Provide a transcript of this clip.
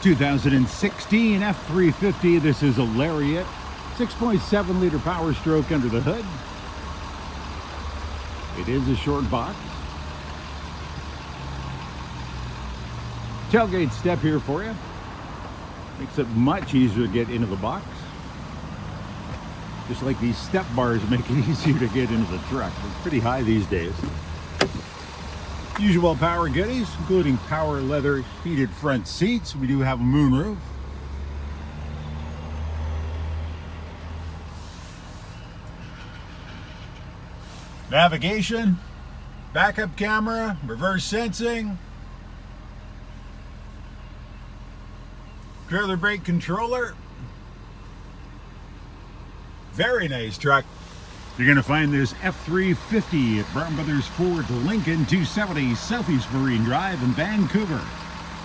2016 F-150. This is a Lariat, 6.7 liter power stroke under the hood. It is a short box. Tailgate step here for you. Makes it much easier to get into the box. Just like these step bars make it easier to get into the truck. It's pretty high these days. Usual power goodies, including power leather heated front seats. We do have a moonroof. Navigation, backup camera, reverse sensing, trailer brake controller. Very nice truck. You're going to find this F-150 at Brown Brothers Ford Lincoln 270 Southeast Marine Drive in Vancouver.